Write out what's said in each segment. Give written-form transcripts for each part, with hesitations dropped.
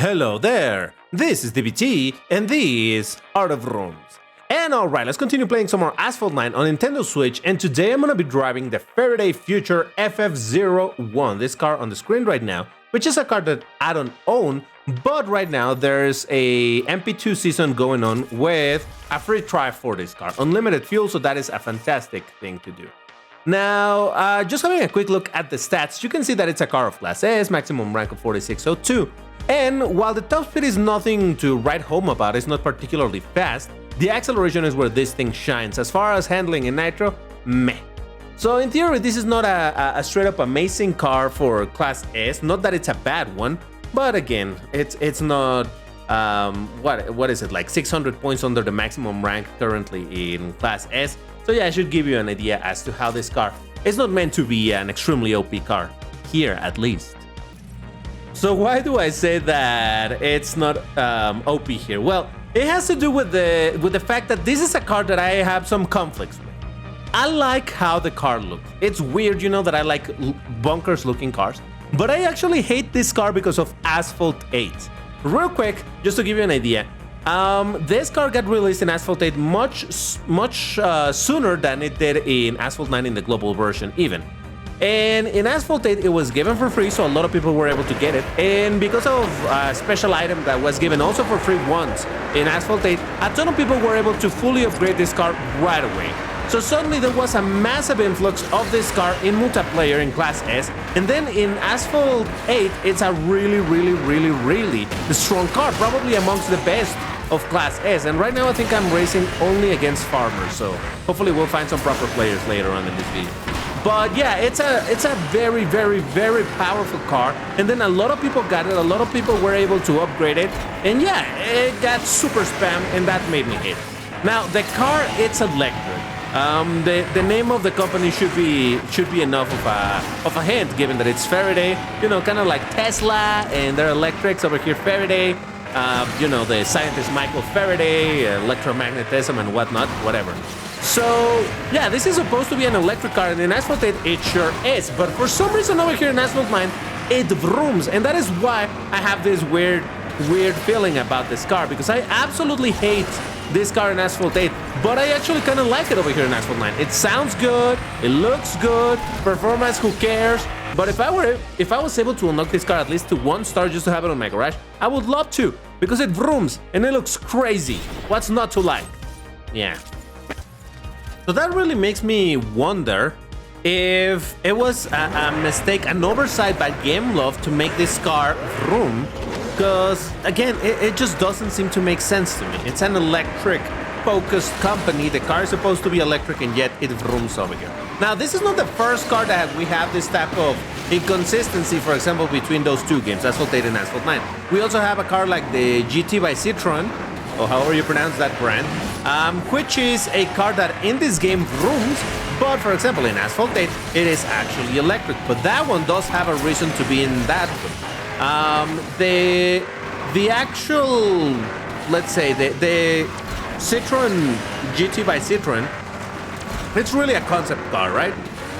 Hello there, this is DBT, and this is Art of Rooms. And alright, let's continue playing some more Asphalt 9 on Nintendo Switch, and today I'm gonna be driving the Faraday Future FFZERO1, this car on the screen right now, which is a car that I don't own, but right now there's a MP2 season going on with a free try for this car. Unlimited fuel, so that is a fantastic thing to do. Now, just having a quick look at the stats, you can see that it's a car of Class S, maximum rank of 4602, and while the top speed is nothing to write home about, it's not particularly fast, the acceleration is where this thing shines. As far as handling in Nitro, meh. So in theory, this is not a straight up amazing car for Class S, not that it's a bad one, but again, it's not, what is it, like 600 points under the maximum rank currently in Class S. So yeah, I should give you an idea as to how this car is not meant to be an extremely OP car, here at least. So why do I say that it's not OP here? Well, it has to do with the fact that this is a car that I have some conflicts with. I like how the car looks. It's weird, you know, that I like bunkers looking cars, but I actually hate this car because of Asphalt 8. Real quick, just to give you an idea, this car got released in Asphalt 8 much sooner than it did in Asphalt 9 in the global version even. And in Asphalt 8 it was given for free, so a lot of people were able to get it, and because of a special item that was given also for free once in Asphalt 8, a ton of people were able to fully upgrade this car right away. So suddenly there was a massive influx of this car in multiplayer in Class S, and then in Asphalt 8 it's a really strong car, probably amongst the best of Class S, and right now I think I'm racing only against farmers, so hopefully we'll find some proper players later on in this video. But yeah, it's a very powerful car, and then a lot of people got it, a lot of people were able to upgrade it, and yeah, it got super spam, and that made me hate it. Now, the car, it's electric. The name of the company should be enough of a hint, given that it's Faraday, you know, kind of like Tesla, and they're electrics over here, Faraday, you know, the scientist Michael Faraday, electromagnetism and whatnot, whatever. So, yeah, this is supposed to be an electric car, and in Asphalt 8, it sure is, but for some reason over here in Asphalt 9, it vrooms, and that is why I have this weird feeling about this car, because I absolutely hate this car in Asphalt 8, but I actually kind of like it over here in Asphalt 9. It sounds good, it looks good, performance, who cares? But if I was able to unlock this car at least to 1 star just to have it on my garage, I would love to, because it vrooms, and it looks crazy. What's not to like? Yeah. So that really makes me wonder if it was a mistake, an oversight by GameLove to make this car vroom, because again, it just doesn't seem to make sense to me. It's an electric focused company, the car is supposed to be electric, and yet it vrooms over here. Now, this is not the first car that we have this type of inconsistency, for example, between those two games, Asphalt 8 and Asphalt 9. We also have a car like the GT by Citroen, or however you pronounce that brand, which is a car that in this game vrooms, but for example in Asphalt 8 it is actually electric, but that one does have a reason to be in that one. The actual, let's say, the Citroen GT by Citroen, it's really a concept car, right?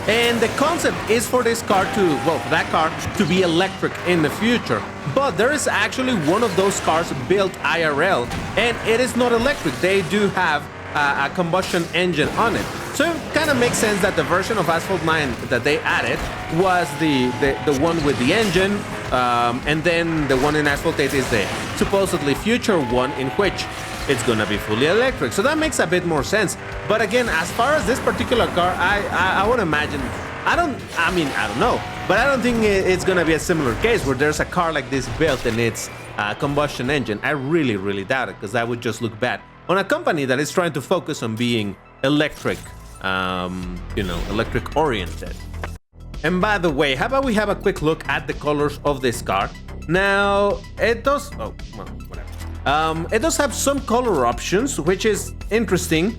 And the concept is for this car to, well, for that car to be electric in the future. But there is actually one of those cars built IRL, and it is not electric. They do have a combustion engine on it. So it kind of makes sense that the version of Asphalt 9 that they added was the one with the engine, and then the one in Asphalt 8 is the supposedly future one in which it's gonna be fully electric. So that makes a bit more sense. But again, as far as this particular car, I would imagine, I don't know, but I don't think it's gonna be a similar case where there's a car like this built and it's a combustion engine. I really doubt it, because that would just look bad on a company that is trying to focus on being electric, you know, electric oriented. And by the way, how about we have a quick look at the colors of this car? Now, it does, oh, well, whatever. It does have some color options, which is interesting.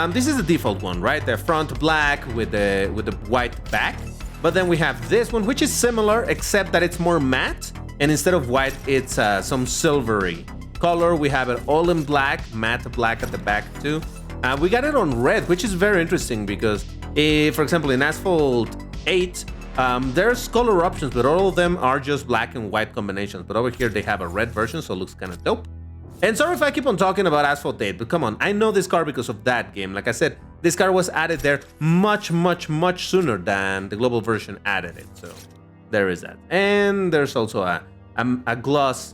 This is the default one, right? The front black with the white back. But then we have this one, which is similar, except that it's more matte, and instead of white, it's some silvery color. We have it all in black, matte black at the back too. We got it on red, which is very interesting because, for example, in Asphalt 8, There's color options, but all of them are just black and white combinations. But over here they have a red version, so it looks kind of dope. And sorry if I keep on talking about Asphalt 8, but come on, I know this car because of that game. Like I said, this car was added there much sooner than the global version added it. So there is that. And there's also a gloss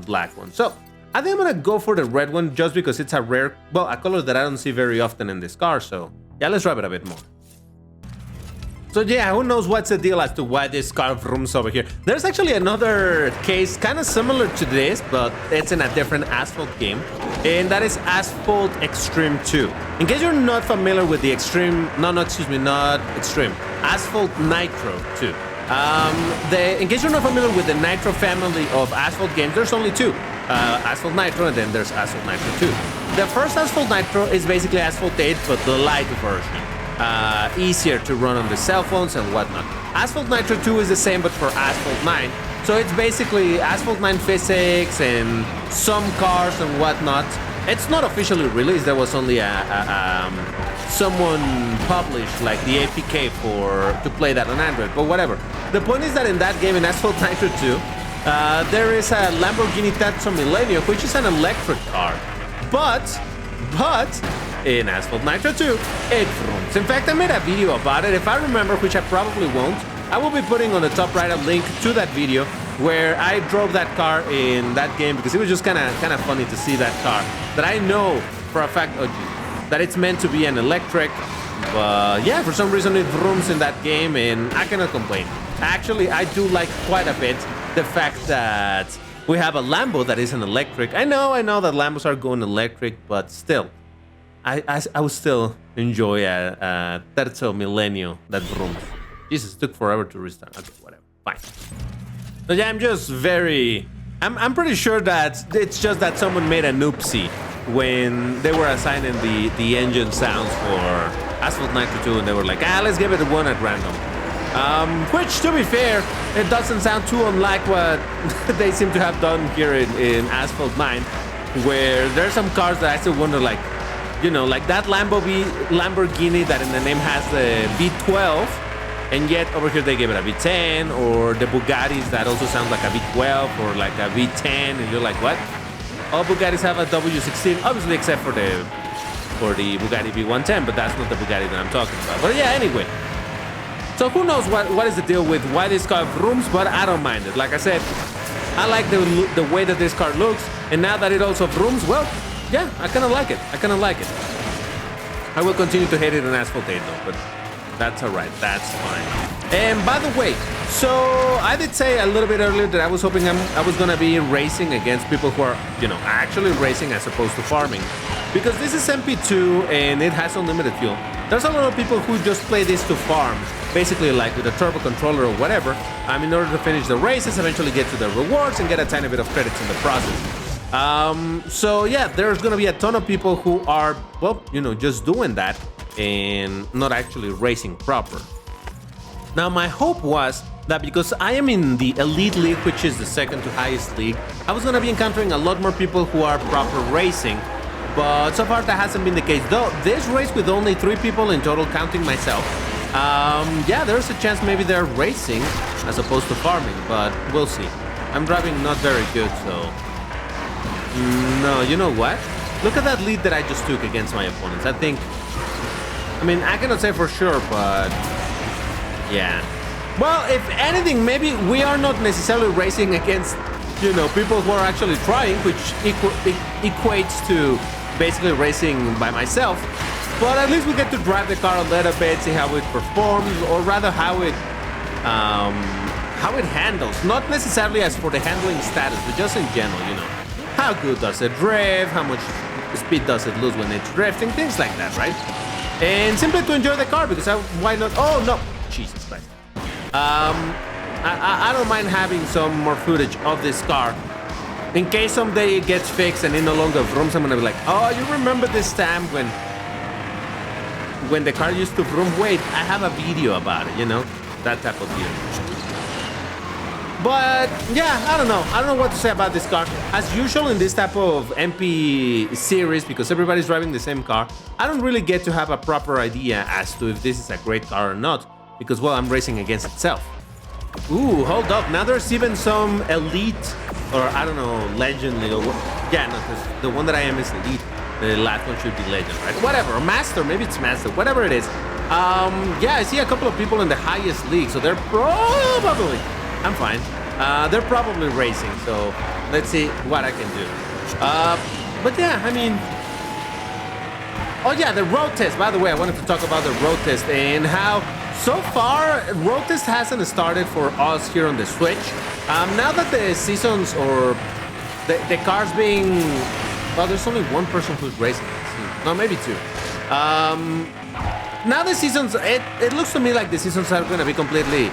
black one. So I think I'm gonna go for the red one just because it's a rare, well, a color that I don't see very often in this car. So yeah, let's drive it a bit more. So yeah, who knows what's the deal as to why this car vrooms over here. There's actually another case kind of similar to this, but it's in a different Asphalt game, and that is Asphalt Extreme 2. In case you're not familiar with the Extreme, not Extreme, Asphalt Nitro 2. In case you're not familiar with the Nitro family of Asphalt games, there's only two. Asphalt Nitro, and then there's Asphalt Nitro 2. The first Asphalt Nitro is basically Asphalt 8, but the light version. Easier to run on the cell phones and whatnot. Asphalt Nitro 2 is the same, but for Asphalt 9. So it's basically Asphalt 9 physics and some cars and whatnot. It's not officially released. There was only someone published like the APK to play that on Android, but whatever. The point is that in that game, in Asphalt Nitro 2, there is a Lamborghini Terzo Millennio, which is an electric car. But in Asphalt Nitro 2, it vrooms. In fact, I made a video about it. If I remember, which I probably won't, I will be putting on the top right a link to that video where I drove that car in that game because it was just kind of funny to see that car that I know for a fact that it's meant to be an electric. But yeah, for some reason it vrooms in that game, and I cannot complain. Actually, I do like quite a bit the fact that we have a Lambo that is an electric. I know that Lambos are going electric, but still. I would still enjoy a Terzo Millennio that vrooms. Jesus, it took forever to restart. Okay, whatever. Fine. So yeah, I'm pretty sure that it's just that someone made an oopsie when they were assigning the engine sounds for Asphalt Nitro 2, and they were like, let's give it a 1 at random. Which, to be fair, it doesn't sound too unlike what they seem to have done here in Asphalt 9, where there's some cars that I still wonder, like, you know, like that Lamborghini that in the name has the V12, and yet over here they give it a V10, or the Bugattis that also sound like a V12 or like a V10, and you're like, what? All Bugattis have a W16, obviously except for the Bugatti V110, but that's not the Bugatti that I'm talking about. But yeah, anyway. So who knows what is the deal with why this car vrooms, but I don't mind it. Like I said, I like the way that this car looks, and now that it also vrooms, well, yeah, I kind of like it. I will continue to hate it in Asphalt 8 though, but that's alright, that's fine. And by the way, so I did say a little bit earlier that I was hoping I was gonna be racing against people who are, you know, actually racing as opposed to farming. Because this is MP2 and it has unlimited fuel. There's a lot of people who just play this to farm, basically like with a turbo controller or whatever, in order to finish the races, eventually get to the rewards and get a tiny bit of credits in the process. So yeah, there's gonna be a ton of people who are, well, you know, just doing that and not actually racing proper. Now, my hope was that because I am in the Elite League, which is the second to highest league, I was gonna be encountering a lot more people who are proper racing, but so far that hasn't been the case. Though this race with only 3 people in total, counting myself, yeah, there's a chance maybe they're racing as opposed to farming, but we'll see. I'm driving not very good, so... No, you know what? Look at that lead that I just took against my opponents. I mean, I cannot say for sure, but yeah. Well, if anything, maybe we are not necessarily racing against, you know, people who are actually trying, which equates to basically racing by myself. But at least we get to drive the car a little bit, see how it performs, or rather how it handles. Not necessarily as for the handling status, but just in general, you know. How good does it drift? How much speed does it lose when it's drifting? Things like that, right? And simply to enjoy the car, because why not? Oh, no. Jesus Christ. I don't mind having some more footage of this car. In case someday it gets fixed and it no longer vrooms, I'm going to be like, oh, you remember this time when the car used to vroom? Wait, I have a video about it, you know? That type of deal. But yeah, I don't know what to say about this car. As usual in this type of MP series, because everybody's driving the same car, I don't really get to have a proper idea as to if this is a great car or not. because, well, I'm racing against itself. Ooh, hold up. Now there's even some elite, or I don't know, legend. Yeah, no, because the one that I am is elite. The last one should be legend, right? Whatever, or master, maybe it's master, whatever it is. Yeah, I see a couple of people in the highest league, so they're probably, I'm fine. They're probably racing, so let's see what I can do. But yeah, I mean, oh yeah, the road test. By the way, I wanted to talk about the road test and how so far road test hasn't started for us here on the Switch. Now that the seasons or the cars being, well, there's only one person who's racing. No, maybe two. Now the seasons, it looks to me like the seasons are going to be completely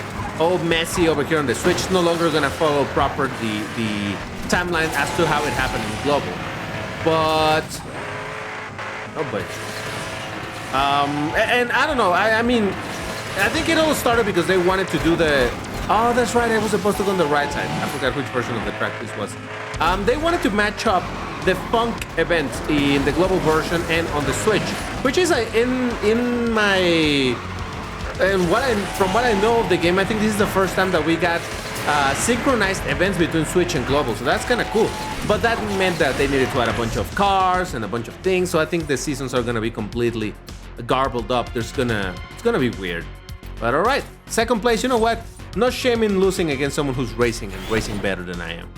messy over here on the Switch. It's no longer going to follow proper the timeline as to how it happened in global. But oh boy. And I don't know. I mean, I think it all started because they wanted to do the. Oh, that's right. I was supposed to go on the right side. I forgot which version of the track this was. They wanted to match up the Funk events in the global version and on the Switch, which is in my. And from what I know of the game, I think this is the first time that we got synchronized events between Switch and global, so that's kind of cool. But that meant that they needed to add a bunch of cars and a bunch of things, so I think the seasons are gonna be completely garbled up. It's gonna be weird. But all right, second place. You know what? No shame in losing against someone who's racing and racing better than I am.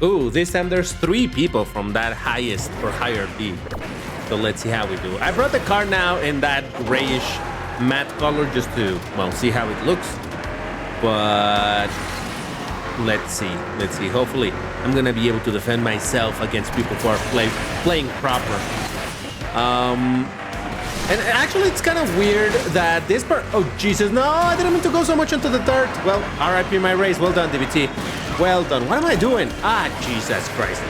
Ooh, this time there's 3 people from that highest or higher league. So let's see how we do. I brought the car now in that grayish matte color just to, well, see how it looks. But let's see. Hopefully I'm gonna be able to defend myself against people who are playing proper. And actually it's kind of weird that this part, oh Jesus, no, I didn't mean to go so much into the dirt. Well, RIP my race. Well done, DBT. Well done. What am I doing? Ah, Jesus Christ.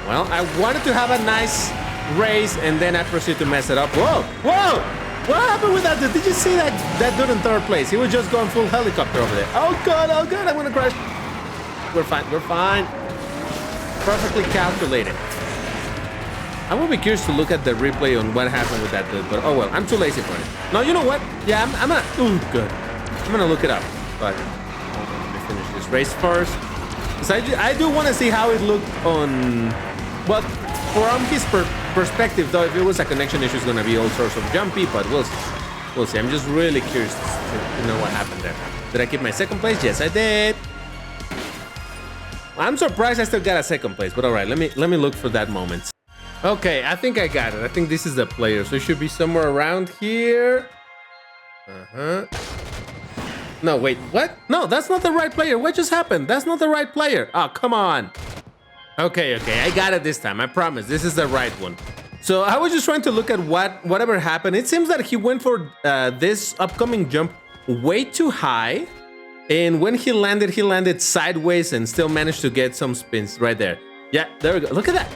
Well, I wanted to have a nice race and then I proceeded to mess it up. Whoa, whoa! What happened with that dude? Did you see that dude in third place? He was just going full helicopter over there. Oh God, I'm gonna crash. We're fine. Perfectly calculated. I will be curious to look at the replay on what happened with that dude, but oh well, I'm too lazy for it. No, you know what? Yeah, I'm gonna, ooh, good. I'm gonna look it up, but let me finish this race first. Because I do want to see how it looked on, well, from his perspective, though, if it was a connection issue, it's gonna be all sorts of jumpy, but we'll see. I'm just really curious to know what happened there. Did I keep my second place? Yes, I did. I'm surprised I still got a second place, but all right, let me look for that moment. Okay, I think I got it. I think this is the player, so it should be somewhere around here. No, wait, what? No, that's not the right player. What just happened? That's not the right player. Oh, come on. Okay, I got it this time. I promise. This is the right one. So I was just trying to look at whatever happened. It seems that he went for this upcoming jump way too high. And when he landed sideways and still managed to get some spins right there. Yeah, there we go. Look at that.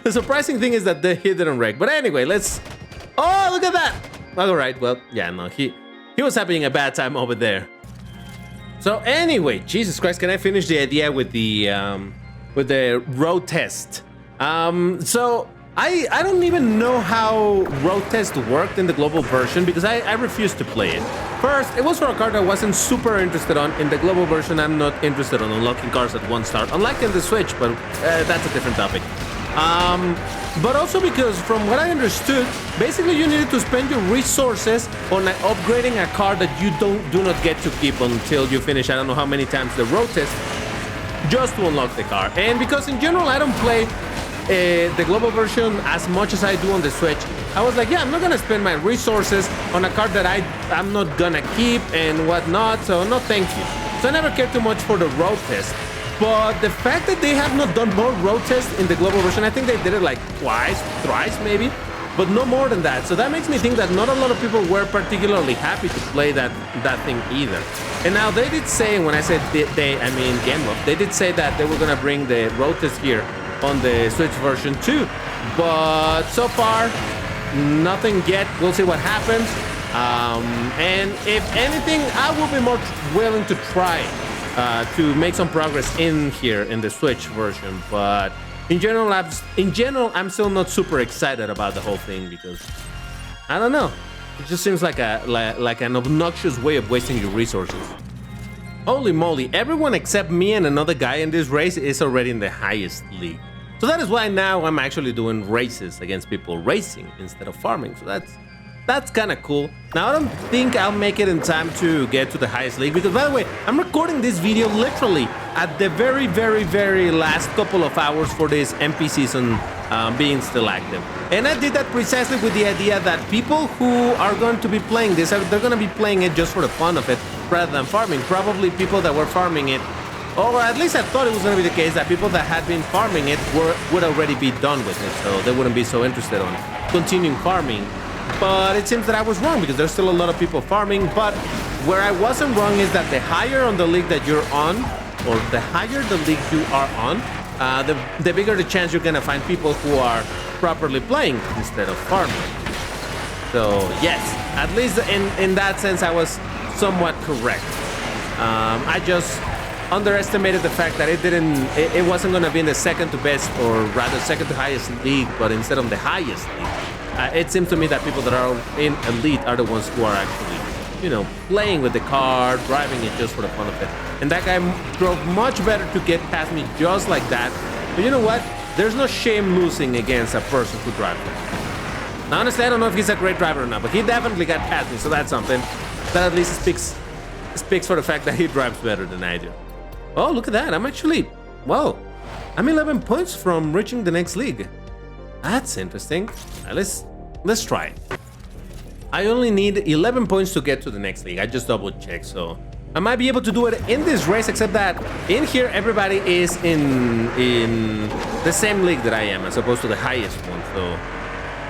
The surprising thing is that he didn't wreck. But anyway, oh, look at that. All right, well, yeah, no, he was having a bad time over there. So anyway, Jesus Christ, can I finish the idea with the road test? So I don't even know how road test worked in the global version because I refused to play it. First, it was for a car that I wasn't super interested on. In the global version, I'm not interested on unlocking cars at 1 star, unlike in the Switch, but that's a different topic. But also because from what I understood, basically you needed to spend your resources on upgrading a car that you do not get to keep until you finish I don't know how many times the road test just to unlock the car. And because in general I don't play the global version as much as I do on the Switch, I was like, yeah, I'm not gonna spend my resources on a car that I'm not gonna keep and whatnot, so no thank you. So I never cared too much for the road test. But the fact that they have not done more road tests in the global version, I think they did it like thrice maybe, but no more than that. So that makes me think that not a lot of people were particularly happy to play that thing either. And now they did say, and when I said they, I mean GameLoft, they did say that they were gonna bring the road test here on the Switch version too. But so far, nothing yet. We'll see what happens. And if anything, I will be more willing to try to make some progress in here in the Switch version, but in general, I'm still not super excited about the whole thing because I don't know. It just seems like an obnoxious way of wasting your resources. Holy moly, everyone except me and another guy in this race is already in the highest league. So that is why now I'm actually doing races against people racing instead of farming. So that's kind of cool. Now, I don't think I'll make it in time to get to the highest league because, by the way, I'm recording this video literally at the very, very, very last couple of hours for this MP season being still active. And I did that precisely with the idea that people who are going to be playing this, they're going to be playing it just for the fun of it rather than farming. Probably people that were farming it, or at least I thought it was going to be the case, that people that had been farming it would already be done with it, so they wouldn't be so interested on continuing farming. But it seems that I was wrong because there's still a lot of people farming. But where I wasn't wrong is that the higher on the league that you're on, or the higher the league you are on, the bigger the chance you're gonna find people who are properly playing instead of farming. So yes, at least in that sense, I was somewhat correct. I just underestimated the fact that it wasn't gonna be in the second to best, or rather second to highest league, but instead of the highest league. It seems to me that people that are in elite are the ones who are actually, you know, playing with the car, driving it just for the fun of it. And that guy drove much better to get past me just like that. But you know what? There's no shame losing against a person who drives it. Now, honestly, I don't know if he's a great driver or not, but he definitely got past me, so that's something. That at least speaks for the fact that he drives better than I do. Oh, look at that. I'm actually, whoa. I'm 11 points from reaching the next league. That's interesting. Let's try it. I only need 11 points to get to the next league. I just double checked, so I might be able to do it in this race, except that in here everybody is in the same league that I am, as opposed to the highest one. So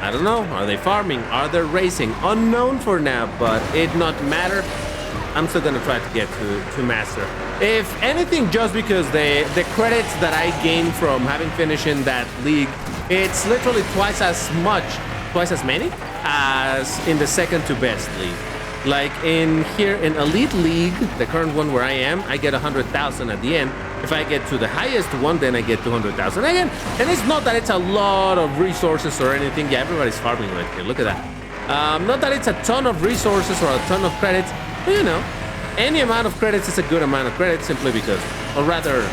I don't know. Are they farming? Are they racing? Unknown for now, but it not matter. I'm still gonna try to get to master. If anything, just because the credits that I gain from having finished in that league, it's literally twice as many as in the second to best league. Like in here in Elite League, the current one where I am, I get 100,000 at the end. If I get to the highest one, then I get 200,000 again. And it's not that it's a lot of resources or anything. Yeah, everybody's farming right here. Look at that. Not that it's a ton of resources or a ton of credits, but you know, any amount of credits is a good amount of credits simply because, or rather,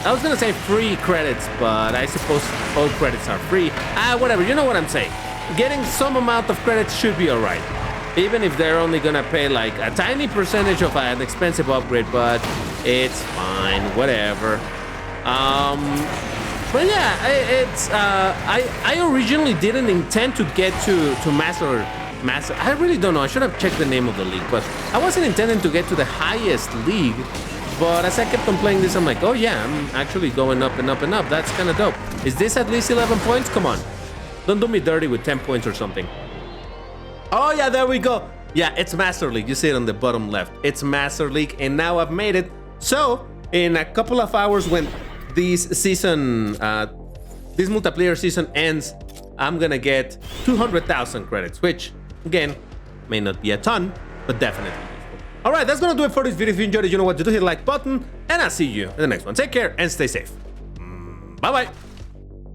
I was gonna say free credits, but I suppose all credits are free. Whatever, you know what I'm saying. Getting some amount of credits should be alright. Even if they're only gonna pay like a tiny percentage of an expensive upgrade, but it's fine, whatever. But yeah, it's I originally didn't intend to get to master. I really don't know. I should have checked the name of the league, but I wasn't intending to get to the highest league. But as I kept on playing this, I'm like, oh yeah, I'm actually going up and up and up. That's kind of dope. Is this at least 11 points? Come on. Don't do me dirty with 10 points or something. Oh yeah, there we go. Yeah, it's Master League. You see it on the bottom left. It's Master League, and now I've made it. So, in a couple of hours when this season, this multiplayer season ends, I'm gonna get 200,000 credits, which, again, may not be a ton, but definitely. Alright, that's gonna do it for this video. If you enjoyed it, you know what to do. Hit the like button, and I'll see you in the next one. Take care and stay safe. Bye-bye.